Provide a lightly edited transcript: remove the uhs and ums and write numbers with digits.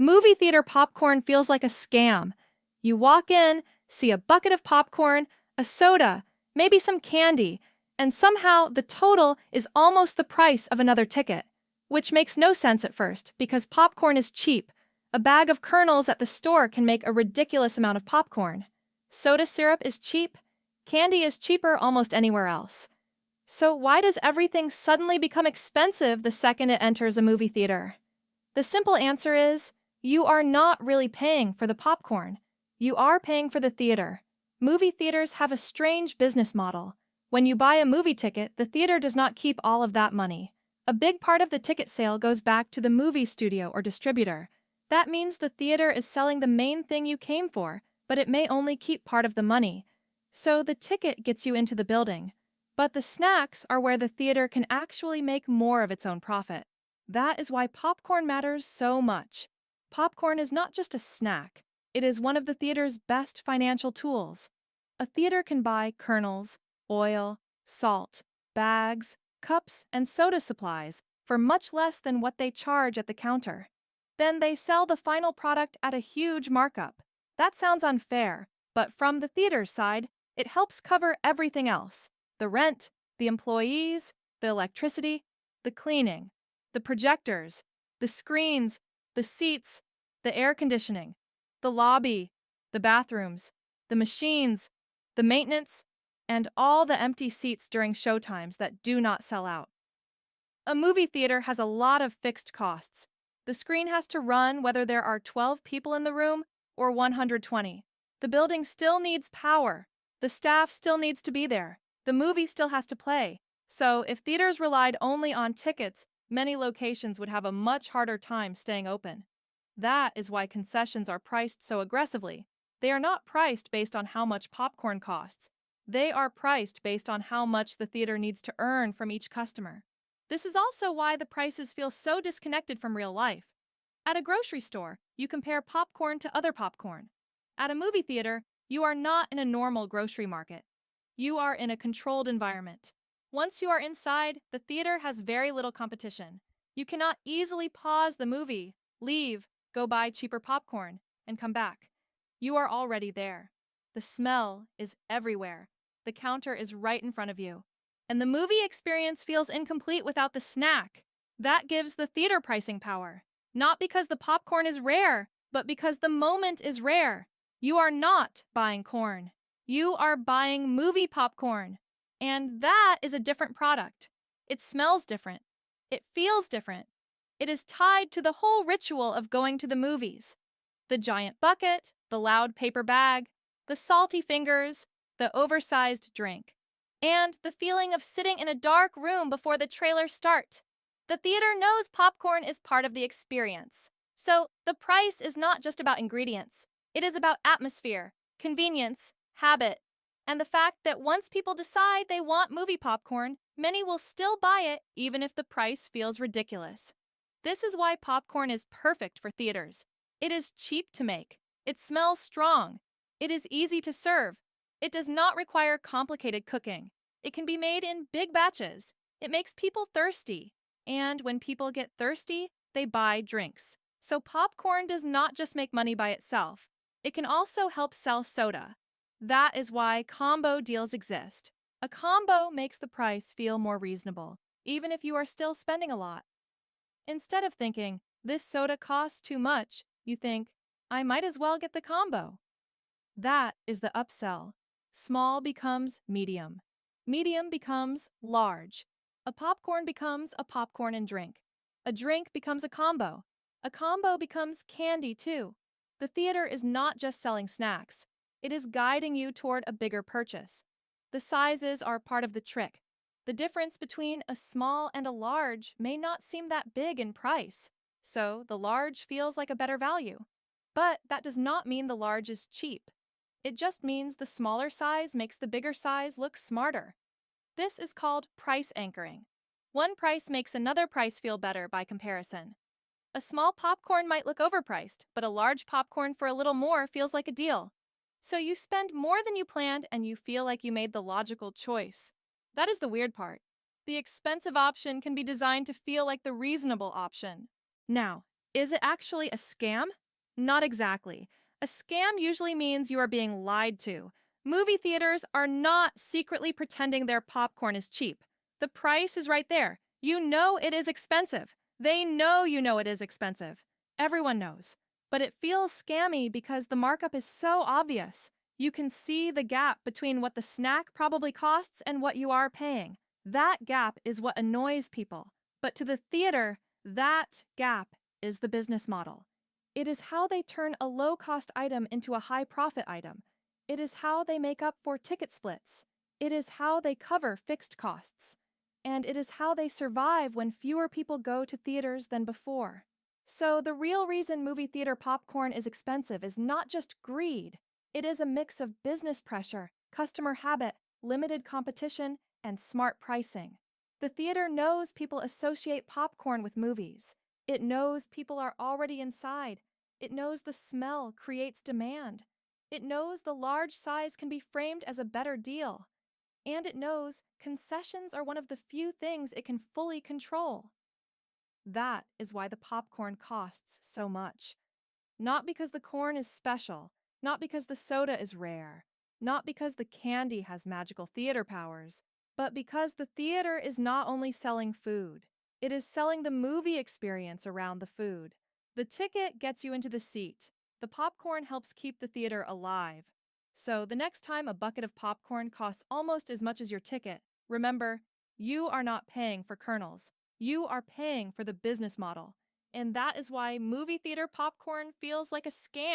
Movie theater popcorn feels like a scam. You walk in, see a bucket of popcorn, a soda, maybe some candy, and somehow the total is almost the price of another ticket, which makes no sense at first because popcorn is cheap. A bag of kernels at the store can make a ridiculous amount of popcorn. Soda syrup is cheap. Candy is cheaper almost anywhere else. So why does everything suddenly become expensive the second it enters a movie theater? The simple answer is, you are not really paying for the popcorn. You are paying for the theater. Movie theaters have a strange business model. When you buy a movie ticket, the theater does not keep all of that money. A big part of the ticket sale goes back to the movie studio or distributor. That means the theater is selling the main thing you came for, but it may only keep part of the money. So the ticket gets you into the building. But the snacks are where the theater can actually make more of its own profit. That is why popcorn matters so much. Popcorn is not just a snack. It is one of the theater's best financial tools. A theater can buy kernels, oil, salt, bags, cups, and soda supplies for much less than what they charge at the counter. Then they sell the final product at a huge markup. That sounds unfair, but from the theater's side, it helps cover everything else: the rent, the employees, the electricity, the cleaning, the projectors, the screens, the seats, the air conditioning, the lobby, the bathrooms, the machines, the maintenance, and all the empty seats during showtimes that do not sell out. A movie theater has a lot of fixed costs. The screen has to run whether there are 12 people in the room or 120. The building still needs power. The staff still needs to be there. The movie still has to play. So if theaters relied only on tickets, many locations would have a much harder time staying open. That is why concessions are priced so aggressively. They are not priced based on how much popcorn costs. They are priced based on how much the theater needs to earn from each customer. This is also why the prices feel so disconnected from real life. At a grocery store, you compare popcorn to other popcorn. At a movie theater, you are not in a normal grocery market. You are in a controlled environment. Once you are inside, the theater has very little competition. You cannot easily pause the movie, leave, go buy cheaper popcorn, and come back. You are already there. The smell is everywhere. The counter is right in front of you. And the movie experience feels incomplete without the snack. That gives the theater pricing power. Not because the popcorn is rare, but because the moment is rare. You are not buying corn. You are buying movie popcorn. And that is a different product. It smells different. It feels different. It is tied to the whole ritual of going to the movies. The giant bucket, the loud paper bag, the salty fingers, the oversized drink, and the feeling of sitting in a dark room before the trailers start. The theater knows popcorn is part of the experience. So the price is not just about ingredients. It is about atmosphere, convenience, habit, and the fact that once people decide they want movie popcorn, many will still buy it even if the price feels ridiculous. This is why popcorn is perfect for theaters. It is cheap to make. It smells strong. It is easy to serve. It does not require complicated cooking. It can be made in big batches. It makes people thirsty. And when people get thirsty, they buy drinks. So popcorn does not just make money by itself. It can also help sell soda. That is why combo deals exist. A combo makes the price feel more reasonable, even if you are still spending a lot. Instead of thinking, this soda costs too much, you think, I might as well get the combo. That is the upsell. Small becomes medium. Medium becomes large. A popcorn becomes a popcorn and drink. A drink becomes a combo. A combo becomes candy too. The theater is not just selling snacks. It is guiding you toward a bigger purchase. The sizes are part of the trick. The difference between a small and a large may not seem that big in price, so the large feels like a better value. But that does not mean the large is cheap. It just means the smaller size makes the bigger size look smarter. This is called price anchoring. One price makes another price feel better by comparison. A small popcorn might look overpriced, but a large popcorn for a little more feels like a deal. So you spend more than you planned and you feel like you made the logical choice. That is the weird part. The expensive option can be designed to feel like the reasonable option. Now, Is it actually a scam? Not exactly. A scam usually means you are being lied to. Movie theaters are not secretly pretending their popcorn is cheap. The price is right there. You know it is expensive. They know you know it is expensive. Everyone knows. But it feels scammy because the markup is so obvious. You can see the gap between what the snack probably costs and what you are paying. That gap is what annoys people. But to the theater, that gap is the business model. It is how they turn a low-cost item into a high-profit item. It is how they make up for ticket splits. It is how they cover fixed costs. And it is how they survive when fewer people go to theaters than before. So the real reason movie theater popcorn is expensive is not just greed. It is a mix of business pressure, customer habit, limited competition, and smart pricing. The theater knows people associate popcorn with movies. It knows people are already inside. It knows the smell creates demand. It knows the large size can be framed as a better deal. And it knows concessions are one of the few things it can fully control. That is why the popcorn costs so much. Not because the corn is special, not because the soda is rare, not because the candy has magical theater powers, but because the theater is not only selling food, it is selling the movie experience around the food. The ticket gets you into the seat. The popcorn helps keep the theater alive. So the next time a bucket of popcorn costs almost as much as your ticket, remember, you are not paying for kernels. You are paying for the business model. And that is why movie theater popcorn feels like a scam.